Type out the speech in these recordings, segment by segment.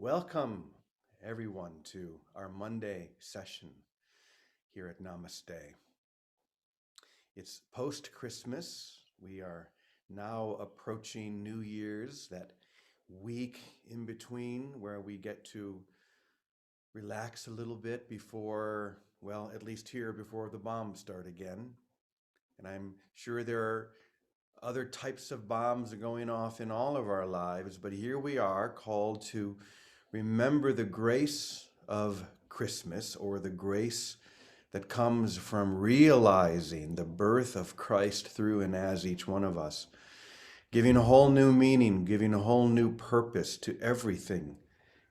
Welcome, everyone, to our Monday session here at Namaste. It's post Christmas. We are now approaching New Year's, that week in between where we get to relax a little bit before, well, at least here, before the bombs start again. And I'm sure there are other types of bombs going off in all of our lives, but here we are called to remember the grace of Christmas, or the grace that comes from realizing the birth of Christ through and as each one of us, giving a whole new meaning, giving a whole new purpose to everything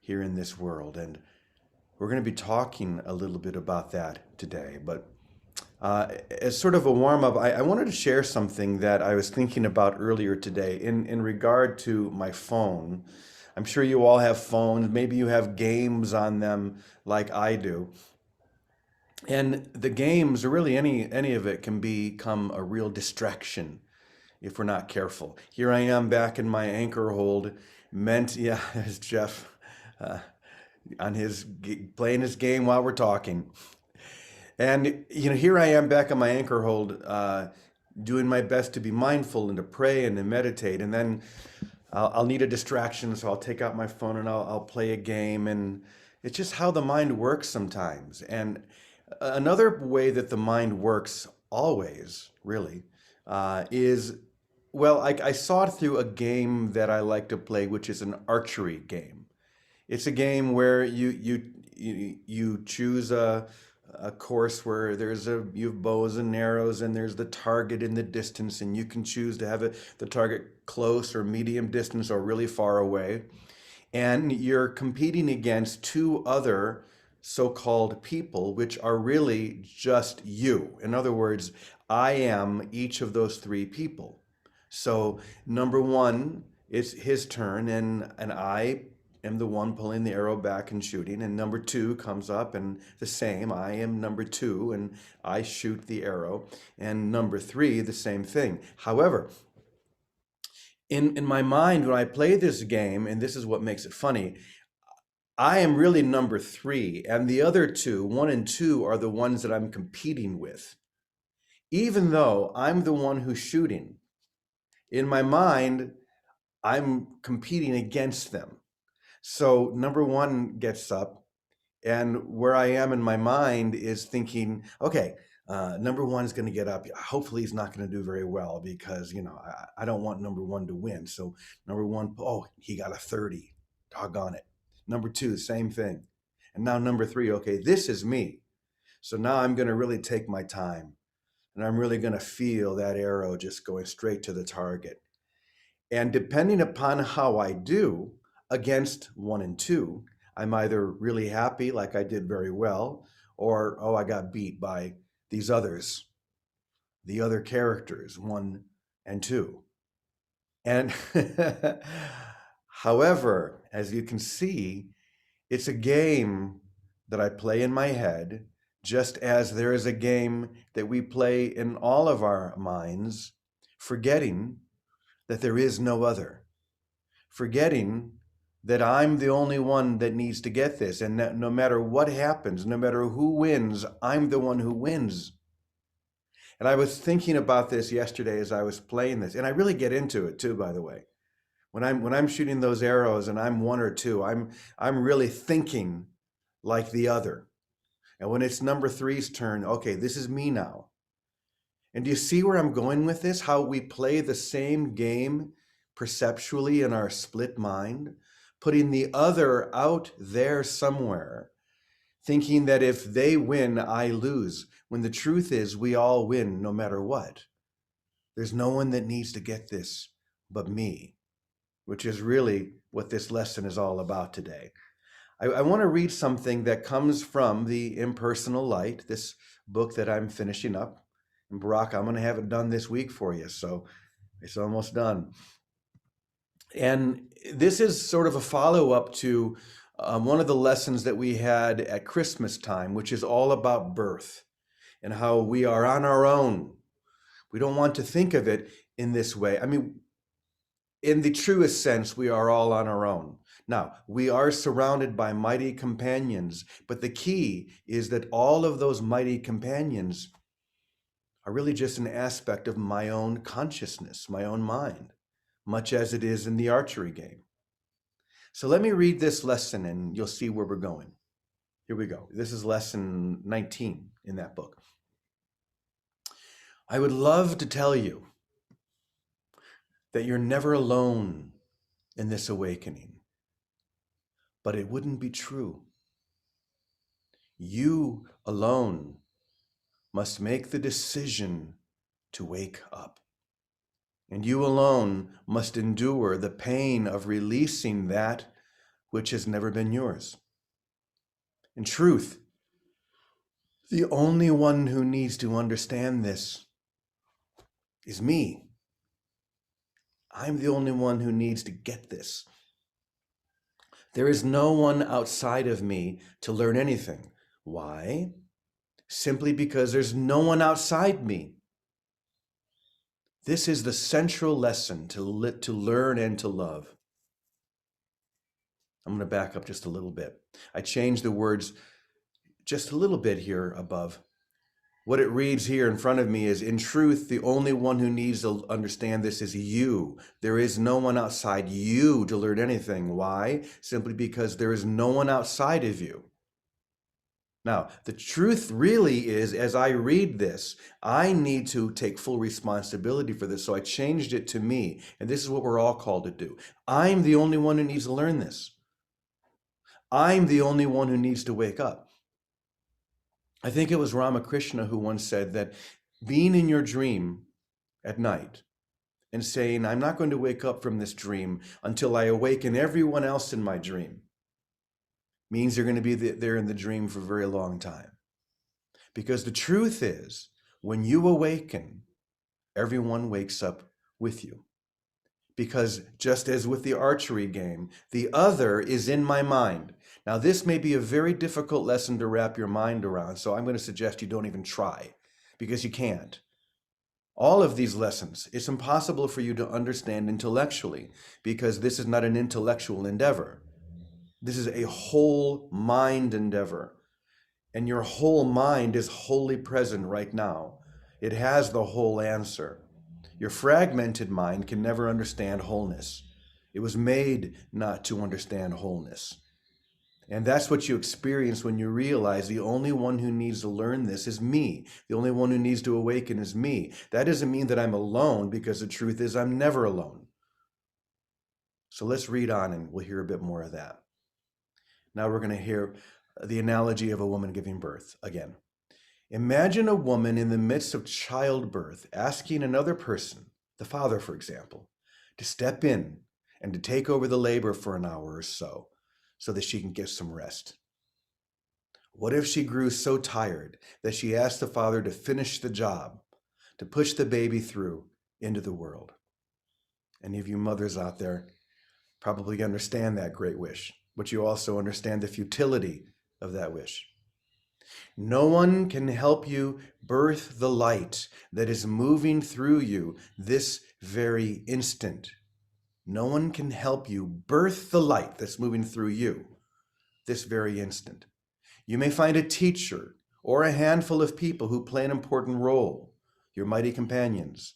here in this world. And we're going to be talking a little bit about that today. But as sort of a warm-up, I wanted to share something that I was thinking about earlier today in regard to my phone. I'm sure you all have phones. Maybe you have games on them like I do. And the games, or really any of it, can become a real distraction if we're not careful. Here I am back in my anchor hold, yeah, as Jeff uh, on his playing his game while we're talking. And here I am back on my anchor hold, doing my best to be mindful and to pray and to meditate. And then I'll need a distraction, so I'll take out my phone and I'll play a game. And it's just how the mind works sometimes. And another way that the mind works always, really, is, well, I saw it through a game that I like to play, which is an archery game. It's a game where you choose a course where you have bows and arrows, and there's the target in the distance, and you can choose to have the target close or medium distance or really far away. And you're competing against two other so-called people, which are really just you. In other words, I am each of those three people. So number one, it's his turn, and I am the one pulling the arrow back and shooting. And number two comes up, and the same, I am number two, and I shoot the arrow. And number three, the same thing. However, in my mind, when I play this game, and this is what makes it funny, I am really number three, and the other two, one and two, are the ones that I'm competing with. Even though I'm the one who's shooting, in my mind, I'm competing against them. So number one gets up, and where I am in my mind is thinking, okay, number one is going to get up. Hopefully he's not going to do very well, because, I don't want number one to win. So number one, oh, he got a 30. Doggone it. Number two, same thing. And now number three, okay, this is me. So now I'm going to really take my time, and I'm really going to feel that arrow just going straight to the target. And depending upon how I do against one and two, I'm either really happy, like I did very well, or, oh, I got beat by these others, the other characters, one and two. And however, as you can see, it's a game that I play in my head, just as there is a game that we play in all of our minds, forgetting that there is no other, forgetting that I'm the only one that needs to get this, and that no matter what happens, no matter who wins, I'm the one who wins. And I was thinking about this yesterday as I was playing this, and I really get into it too, by the way. When I'm shooting those arrows and I'm one or two, I'm really thinking like the other. And when it's number three's turn, okay, this is me now. And do you see where I'm going with this? How we play the same game perceptually in our split mind, putting the other out there somewhere, thinking that if they win, I lose, when the truth is we all win no matter what. There's no one that needs to get this but me, which is really what this lesson is all about today. I want to read something that comes from the Impersonal Light, this book that I'm finishing up. And Barack, I'm going to have it done this week for you, so it's almost done. And this is sort of a follow-up to one of the lessons that we had at Christmas time, which is all about birth and how we are on our own. We don't want to think of it in this way. I mean, in the truest sense, we are all on our own. Now, we are surrounded by mighty companions, but the key is that all of those mighty companions are really just an aspect of my own consciousness, my own mind, much as it is in the archery game. So let me read this lesson and you'll see where we're going. Here we go. This is lesson 19 in that book. I would love to tell you that you're never alone in this awakening, but it wouldn't be true. You alone must make the decision to wake up. And you alone must endure the pain of releasing that which has never been yours. In truth, the only one who needs to understand this is me. I'm the only one who needs to get this. There is no one outside of me to learn anything. Why? Simply because there's no one outside me. This is the central lesson to learn and to love. I'm going to back up just a little bit. I changed the words just a little bit here above. What it reads here in front of me is, in truth, the only one who needs to understand this is you. There is no one outside you to learn anything. Why? Simply because there is no one outside of you. Now, the truth really is, as I read this, I need to take full responsibility for this. So I changed it to me. And this is what we're all called to do. I'm the only one who needs to learn this. I'm the only one who needs to wake up. I think it was Ramakrishna who once said that being in your dream at night and saying, I'm not going to wake up from this dream until I awaken everyone else in my dream, means you're going to be there in the dream for a very long time. Because the truth is, when you awaken, everyone wakes up with you. Because just as with the archery game, the other is in my mind. Now, this may be a very difficult lesson to wrap your mind around, so I'm going to suggest you don't even try, because you can't. All of these lessons, it's impossible for you to understand intellectually, because this is not an intellectual endeavor. This is a whole mind endeavor. And your whole mind is wholly present right now. It has the whole answer. Your fragmented mind can never understand wholeness. It was made not to understand wholeness. And that's what you experience when you realize the only one who needs to learn this is me. The only one who needs to awaken is me. That doesn't mean that I'm alone, because the truth is I'm never alone. So let's read on and we'll hear a bit more of that. Now we're going to hear the analogy of a woman giving birth again. Imagine a woman in the midst of childbirth asking another person, the father, for example, to step in and to take over the labor for an hour or so that she can get some rest. What if she grew so tired that she asked the father to finish the job, to push the baby through into the world? Any of you mothers out there probably understand that great wish, but you also understand the futility of that wish. No one can help you birth the light that is moving through you this very instant. No one can help you birth the light that's moving through you this very instant. You may find a teacher or a handful of people who play an important role, your mighty companions,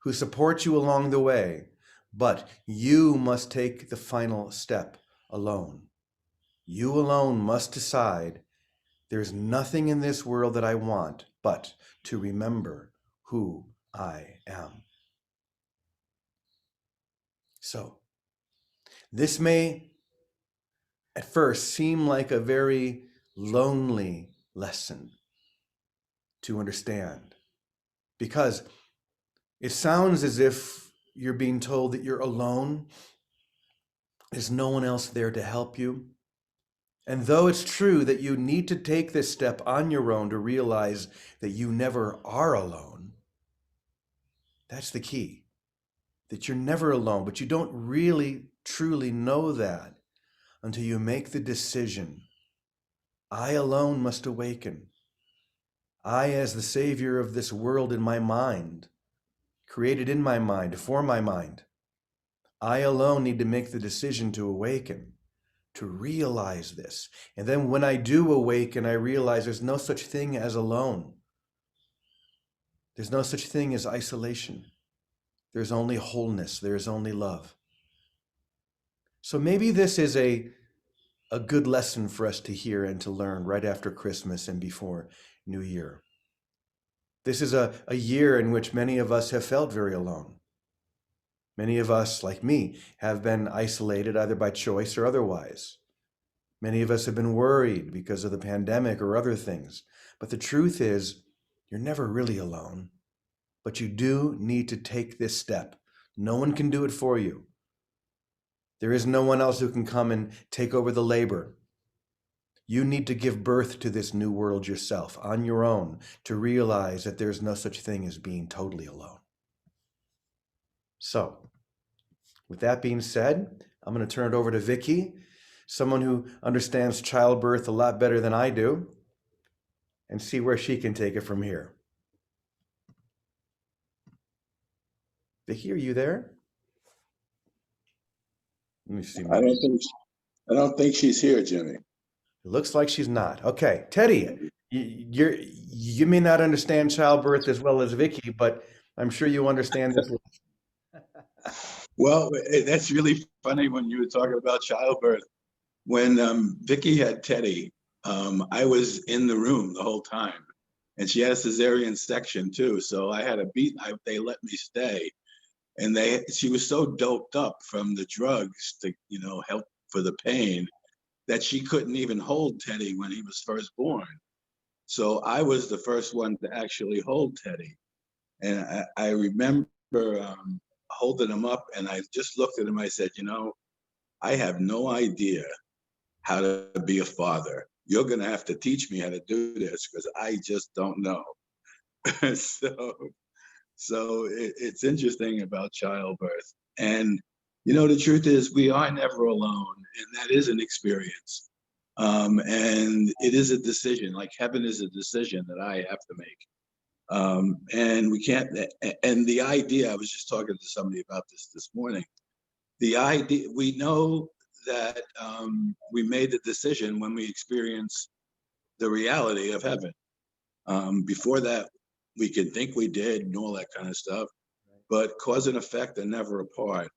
who support you along the way, but you must take the final step alone. You alone must decide, there's nothing in this world that I want but to remember who I am. So, this may at first seem like a very lonely lesson to understand, because it sounds as if you're being told that you're alone. There's no one else there to help you. And though it's true that you need to take this step on your own to realize that you never are alone, that's the key, that you're never alone, but you don't really truly know that until you make the decision. I alone must awaken. I, as the savior of this world in my mind, created in my mind, for my mind, I alone need to make the decision to awaken, to realize this. And then when I do awaken, I realize there's no such thing as alone. There's no such thing as isolation. There's only wholeness. There's only love. So maybe this is a good lesson for us to hear and to learn right after Christmas and before New Year. This is a year in which many of us have felt very alone. Many of us, like me, have been isolated either by choice or otherwise. Many of us have been worried because of the pandemic or other things. But the truth is, you're never really alone. But you do need to take this step. No one can do it for you. There is no one else who can come and take over the labor. You need to give birth to this new world yourself on your own to realize that there's no such thing as being totally alone. So, with that being said, I'm going to turn it over to Vicky, someone who understands childbirth a lot better than I do, and see where she can take it from here. Vicky, are you there? Let me see. I don't think she's here, Jimmy. It looks like she's not. Okay, Teddy, you may not understand childbirth as well as Vicky, but I'm sure you understand this. Well, that's really funny when you were talking about childbirth. When Vicky had Teddy, I was in the room the whole time, and she had a cesarean section too. So I had they let me stay, and she was so doped up from the drugs to help for the pain that she couldn't even hold Teddy when he was first born. So I was the first one to actually hold Teddy, and I remember holding him up, and I just looked at him. I said, I have no idea how to be a father. You're going to have to teach me how to do this because I just don't know. So it's interesting about childbirth. And, the truth is we are never alone, and that is an experience. And it is a decision, like heaven is a decision that I have to make. And we can't, and the idea, I was just talking to somebody about this morning, the idea, we know that we made the decision when we experience the reality of heaven. Before that, we can think we did and all that kind of stuff, but cause and effect are never apart.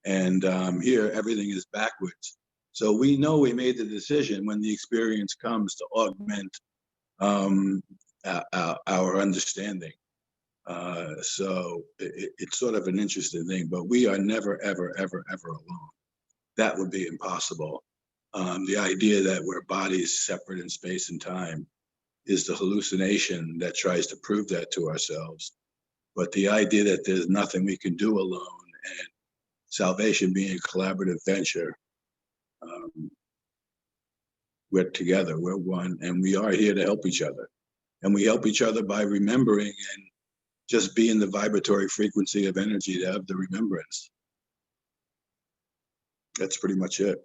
And here, everything is backwards. So we know we made the decision when the experience comes to augment our understanding. So it's sort of an interesting thing, but we are never, ever, ever, ever alone. That would be impossible. The idea that we're bodies separate in space and time is the hallucination that tries to prove that to ourselves. But the idea that there's nothing we can do alone and salvation being a collaborative venture, we're together, we're one, and we are here to help each other. And we help each other by remembering and just being the vibratory frequency of energy to have the remembrance. That's pretty much it.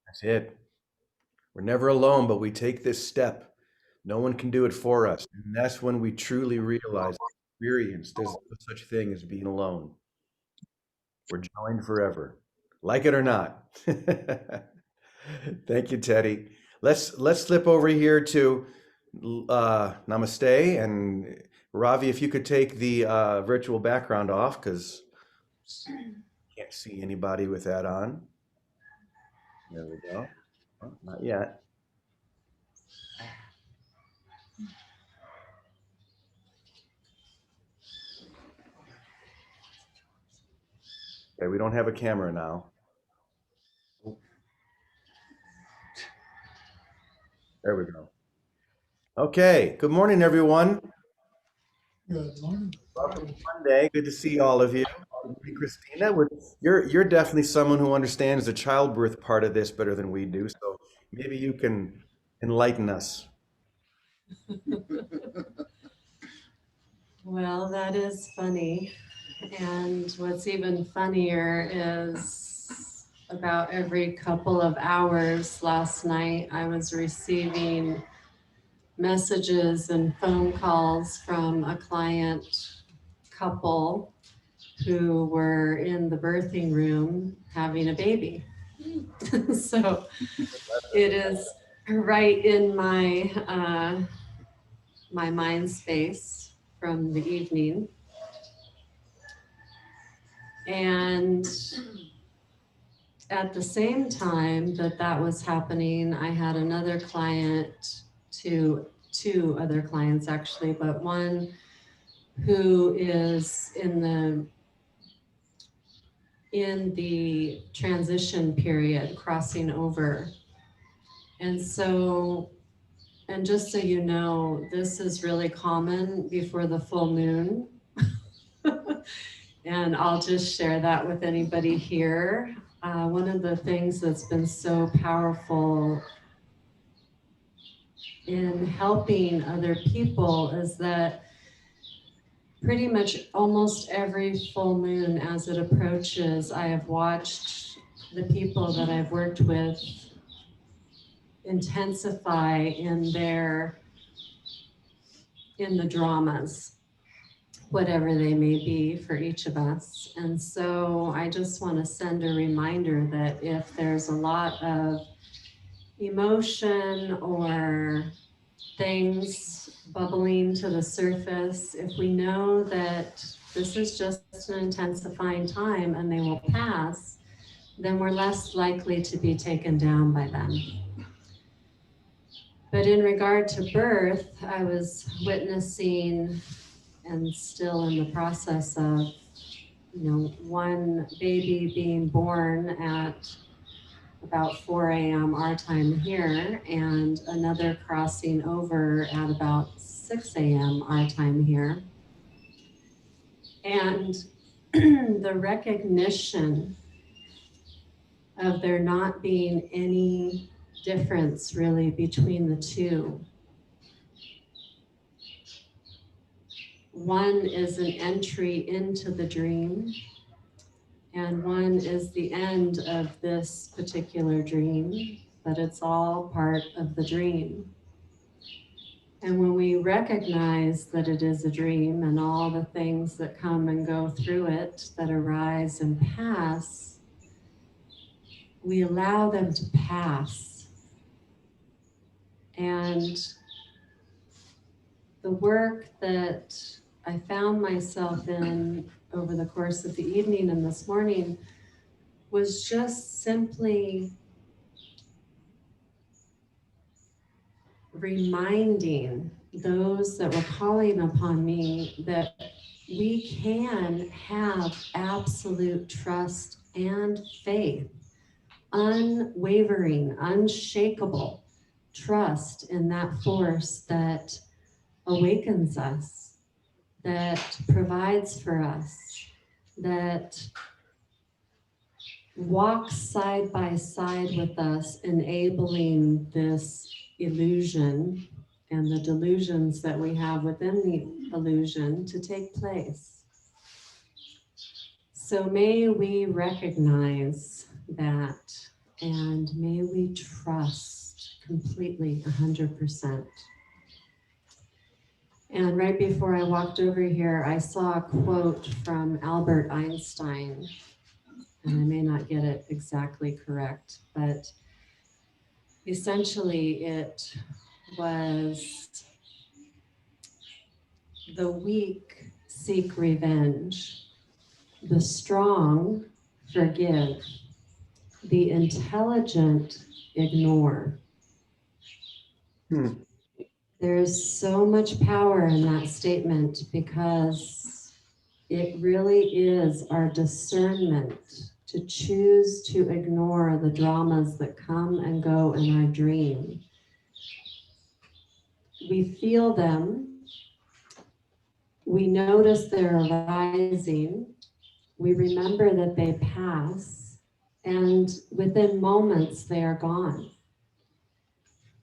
That's it. We're never alone, but we take this step. No one can do it for us. And that's when we truly realize, experience, there's no such thing as being alone. We're joined forever, like it or not. Thank you, Teddy. Let's slip over here to Namaste, and Ravi, if you could take the virtual background off, because can't see anybody with that on. There we go. Oh, not yet. Okay, we don't have a camera now. There we go. Okay, good morning, everyone. Good morning. Welcome to Monday. Good to see all of you. Christina, you're definitely someone who understands the childbirth part of this better than we do, so maybe you can enlighten us. Well, that is funny. And what's even funnier is about every couple of hours last night, I was receiving messages and phone calls from a client couple who were in the birthing room having a baby. So it is right in my mind space from the evening. And at the same time that was happening, I had another client, two other clients actually, but one who is in the transition period, crossing over. And so, and just so you know, this is really common before the full moon. And I'll just share that with anybody here. One of the things that's been so powerful in helping other people is that pretty much almost every full moon as it approaches, I have watched the people that I've worked with intensify in the dramas, whatever they may be for each of us. And so I just want to send a reminder that if there's a lot of emotion or things bubbling to the surface, if we know that this is just an intensifying time and they will pass, then we're less likely to be taken down by them. But in regard to birth, I was witnessing and still in the process of, one baby being born at about 4 a.m. our time here, and another crossing over at about 6 a.m. our time here. And the recognition of there not being any difference really between the two. One is an entry into the dream, and one is the end of this particular dream, but it's all part of the dream. And when we recognize that it is a dream and all the things that come and go through it, that arise and pass, we allow them to pass. And the work that I found myself in over the course of the evening and this morning was just simply reminding those that were calling upon me that we can have absolute trust and faith, unwavering, unshakable trust in that force that awakens us, that provides for us, that walks side by side with us, enabling this illusion and the delusions that we have within the illusion to take place. So may we recognize that, and may we trust completely 100%. And right before I walked over here, I saw a quote from Albert Einstein, and I may not get it exactly correct, but essentially it was, the weak seek revenge, the strong forgive, the intelligent ignore. There's so much power in that statement because it really is our discernment to choose to ignore the dramas that come and go in our dream. We feel them, we notice they're arising, we remember that they pass, and within moments they are gone.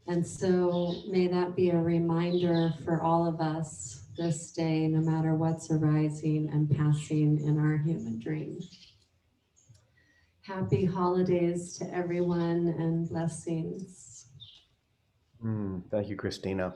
And so may that be a reminder for all of us this day, no matter what's arising and passing in our human dream. Happy holidays to everyone and blessings. Thank you, Christina.